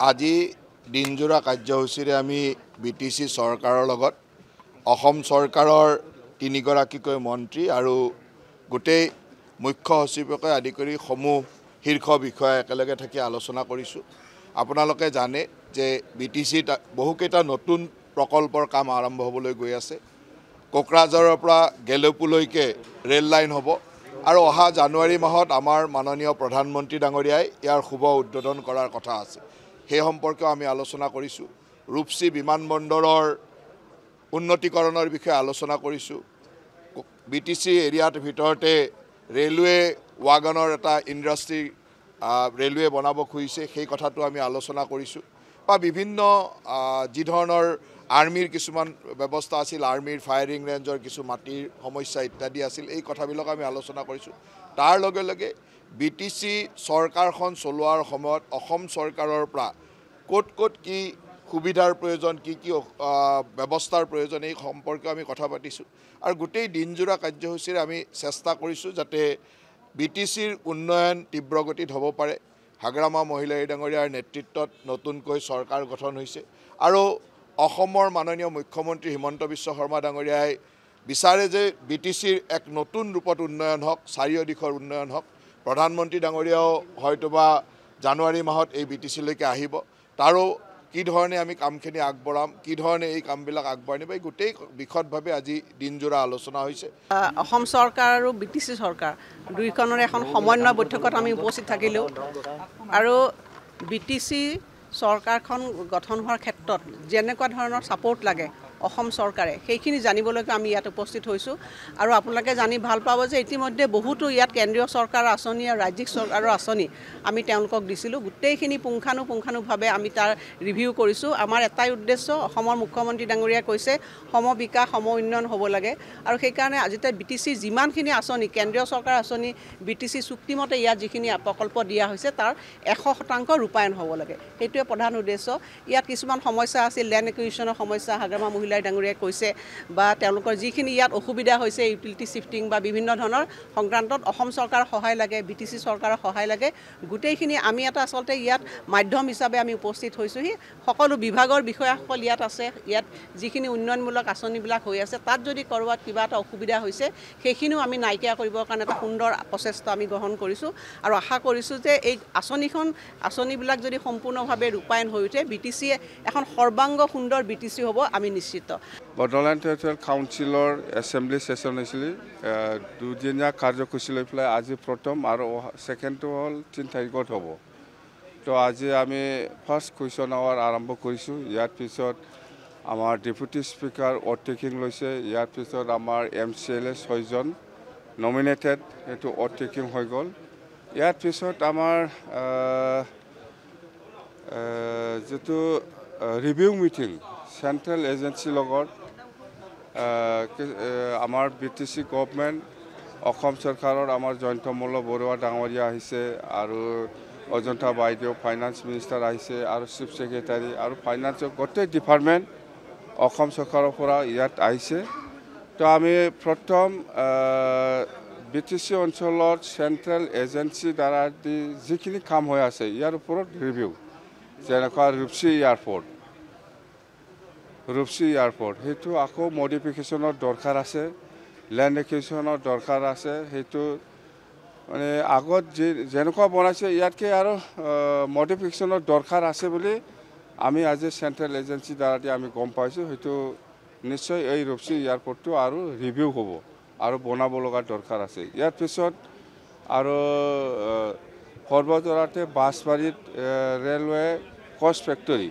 আজি দিনজোৰা কাৰ্যসূচীৰে আমি বিটিচি চৰকাৰৰ লগত অসম চৰকাৰৰ 3গৰাকীকৈ মন্ত্ৰী আৰু গোটেই মুখ্য সচিবকে আদি কৰি সমূহ শীৰ্ষ বিষয়া একেলগে থাকি আলোচনা কৰিছোঁ। আপোনালোকে জানে যে বিটিচিত বহুকেইটা নতুন প্ৰকল্পৰ কাম আৰম্ভ হ'বলৈ গৈ আছে। কোকৰাঝাৰৰ পৰা গেলেপুলৈকে ৰেল লাইন হ'ব আৰু অহা জানুৱাৰী মাহত আমাৰ মাননীয় প্ৰধানমন্ত্ৰী ডাঙৰীয়াই ইয়াৰ শুভ উদ্বোধন কৰাৰ কথা আছে। সেই সম্পৰ্কেও আমি আলোচনা কৰিছোঁ। ৰূপসী বিমানবন্দৰৰ উন্নতিকৰণৰ বিষয়ে আলোচনা কৰিছোঁ। বিটিচি এৰিয়াৰ ভিতৰতে ৰেলৱে ৱাগনৰ এটা ইণ্ডাষ্ট্ৰী ৰেলৱে বনাব খুজিছে, সেই কথাটো আমি আলোচনা কৰিছোঁ। বা বিভিন্ন যি ধৰণৰ আৰ্মিৰ কিছুমান ব্যৱস্থা আছিল, আৰ্মিৰ ফায়াৰিং ৰেঞ্জৰ কিছু মাটিৰ সমস্যা ইত্যাদি আছিল, এই কথাবিলাক আমি আলোচনা কৰিছোঁ। তাৰ লগে লগে বিটিচি চৰকাৰখন চলোৱাৰ সময়ত অসম চৰকাৰৰ পৰা ক'ত কি সুবিধাৰ প্ৰয়োজন, কি ব্যৱস্থাৰ প্ৰয়োজন, এই সম্পৰ্কে আমি কথা পাতিছোঁ। আৰু গোটেই দিনজোৰা কাৰ্যসূচীৰে আমি চেষ্টা কৰিছোঁ যাতে বিটিচিৰ উন্নয়ন তীব্ৰগতিত হ'ব পাৰে। হাগ্ৰামা মহিলাই ডাঙৰীয়াৰ নেতৃত্বত নতুনকৈ চৰকাৰ গঠন হৈছে আৰু অসমৰ মাননীয় মুখ্যমন্ত্ৰী হিমন্ত বিশ্ব শৰ্মা ডাঙৰীয়াই বিচাৰে যে বিটিচিৰ এক নতুন ৰূপত উন্নয়ন হওক, চাৰিও দিশৰ উন্নয়ন হওক। প্ৰধানমন্ত্ৰী ডাঙৰীয়াও হয়তোবা জানুৱাৰী মাহত এই বিটিচিলৈকে আহিব। তাৰো কি ধৰণে আমি কামখিনি আগবঢ়াম, কি ধৰণে এই কামবিলাক আগবঢ়াই নিব, এই গোটেই বিশদভাৱে আজি দিনজোৰা আলোচনা হৈছে। অসম চৰকাৰ আৰু বিটিচি চৰকাৰ দুইখনৰ এখন সমন্বয় বৈঠকত আমি উপস্থিত থাকিলোঁ আৰু বিটিচি চৰকাৰখন গঠন হোৱাৰ ক্ষেত্ৰত যেনেকুৱা ধৰণৰ ছাপোৰ্ট লাগে অসম চৰকাৰে, সেইখিনি জানিবলৈকে আমি ইয়াত উপস্থিত হৈছোঁ। আৰু আপোনালোকে জানি ভাল পাব যে ইতিমধ্যে বহুতো ইয়াত কেন্দ্ৰীয় চৰকাৰৰ আঁচনি আৰু ৰাজ্যিক চৰকাৰৰ আঁচনি আমি তেওঁলোকক দিছিলোঁ। গোটেইখিনি পুংখানুপুংখানুভাৱে আমি তাৰ ৰিভিউ কৰিছোঁ। আমাৰ এটাই উদ্দেশ্য, অসমৰ মুখ্যমন্ত্ৰী ডাঙৰীয়াই কৈছে সম বিকাশ সম উন্নয়ন হ'ব লাগে আৰু সেইকাৰণে আজিতে বিটিচি যিমানখিনি আঁচনি, কেন্দ্ৰীয় চৰকাৰৰ আঁচনি বিটিচি চুক্তিমতে ইয়াত যিখিনি প্ৰকল্প দিয়া হৈছে তাৰ 100% ৰূপায়ণ হ'ব লাগে, সেইটোৱে প্ৰধান উদ্দেশ্য। ইয়াত কিছুমান সমস্যা আছিল, লেণ্ড একুইজিশ্যনৰ সমস্যা হাগ্ৰামা মহিলাই ডাঙৰীয়াই কৈছে, বা তেওঁলোকৰ যিখিনি ইয়াত অসুবিধা হৈছে ইউটিলিটি শিফটিং বা বিভিন্ন ধৰণৰ সংক্ৰান্তত অসম চৰকাৰৰ সহায় লাগে, বিটিচি চৰকাৰৰ সহায় লাগে। গোটেইখিনি আমি এটা আচলতে ইয়াত মাধ্যম হিচাপে আমি উপস্থিত হৈছোঁহি। সকলো বিভাগৰ বিষয়াসকল ইয়াত আছে। ইয়াত যিখিনি উন্নয়নমূলক আঁচনিবিলাক হৈ আছে তাত যদি ক'ৰবাত কিবা এটা অসুবিধা হৈছে সেইখিনিও আমি নাইকিয়া কৰিবৰ কাৰণে এটা সুন্দৰ প্ৰচেষ্টা আমি গ্ৰহণ কৰিছোঁ আৰু আশা কৰিছোঁ যে এই আঁচনিবিলাক যদি সম্পূৰ্ণভাৱে ৰূপায়ণ হৈ উঠে বিটিচিয়ে এখন সৰ্বাংগ সুন্দৰ বিটিচি হ'ব, আমি নিশ্চিত। বডোলেণ্ড টেৰিটৰিয়েল কাউন্সিলৰ এছেম্বলি ছেশ্যন হৈছিলে, দুদিনীয়া কাৰ্যসূচী লৈ পেলাই আজি প্ৰথম আৰু ছেকেণ্ডটো হ'ল 3 তাৰিখত হ'ব। তো আজি আমি ফাৰ্ষ্ট কুৱেশ্যন আৱাৰ আৰম্ভ কৰিছোঁ। ইয়াৰ পিছত আমাৰ ডেপুটি স্পীকাৰ অথ টেকিং লৈছে। ইয়াৰ পিছত আমাৰ MCLA 6জন নমিনেটেড, সেইটো অথ টেকিং হৈ গ'ল। ইয়াৰ পিছত আমাৰ যিটো ৰিভিউ মিটিং চেণ্ট্ৰেল এজেঞ্চিৰ লগত আমাৰ বিটিচি গভৰ্ণমেণ্ট, অসম চৰকাৰৰ আমাৰ জয়ন্তমল্ল বৰুৱা ডাঙৰীয়া আহিছে আৰু অজন্তা বাইদেউ ফাইনেন্স মিনিষ্টাৰ আহিছে আৰু চিফ ছেক্ৰেটাৰী আৰু ফাইনেন্সৰ গোটেই ডিপাৰ্টমেণ্ট অসম চৰকাৰৰ পৰা ইয়াত আহিছে। তো আমি প্ৰথম বিটিচি অঞ্চলত চেণ্ট্ৰেল এজেঞ্চি দ্বাৰা যিখিনি কাম হৈ আছে ইয়াৰ ওপৰত ৰিভিউ, যেনেকুৱা ৰূপসী এয়াৰপৰ্ট সেইটো আকৌ মডিফিকেশ্যনৰ দৰকাৰ আছে, লেণ্ড একুইজিশ্যনৰ দৰকাৰ আছে। সেইটো মানে আগত যেনেকুৱা বনাইছে ইয়াতকৈ আৰু মডিফিকেশ্যনৰ দৰকাৰ আছে বুলি আমি আজি চেণ্ট্ৰেল এজেঞ্চি দ্বাৰা আমি গম পাইছোঁ। সেইটো নিশ্চয় এই ৰূপসী এয়াৰপৰ্টটো আৰু ৰিভিউ হ'ব আৰু বনাব লগা দৰকাৰ আছে। ইয়াৰ পিছত আৰু সৰ্বজৰাতে বাছবাৰীত ৰেলৱে কচ ফেক্টৰী,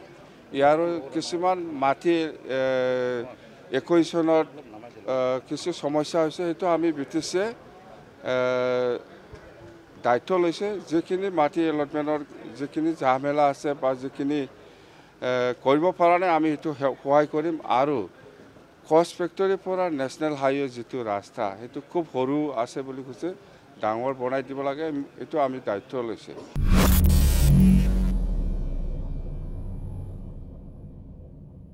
ইয়াৰো কিছুমান মাটিৰ একুইজিশ্যনত কিছু সমস্যা হৈছে, সেইটো আমি বিটিচিয়ে দায়িত্ব লৈছে। যিখিনি মাটি এলটমেণ্টৰ যিখিনি ঝামেলা আছে বা যিখিনি কৰিব পৰা নাই আমি সেইটো সহায় কৰিম। আৰু কচ ফেক্টৰীৰ পৰা নেশ্যনেল হাইৱে যিটো ৰাস্তা সেইটো খুব সৰু আছে বুলি কৈছে, ডাঙৰ বনাই দিব লাগে, এইটো আমি দায়িত্ব লৈছে।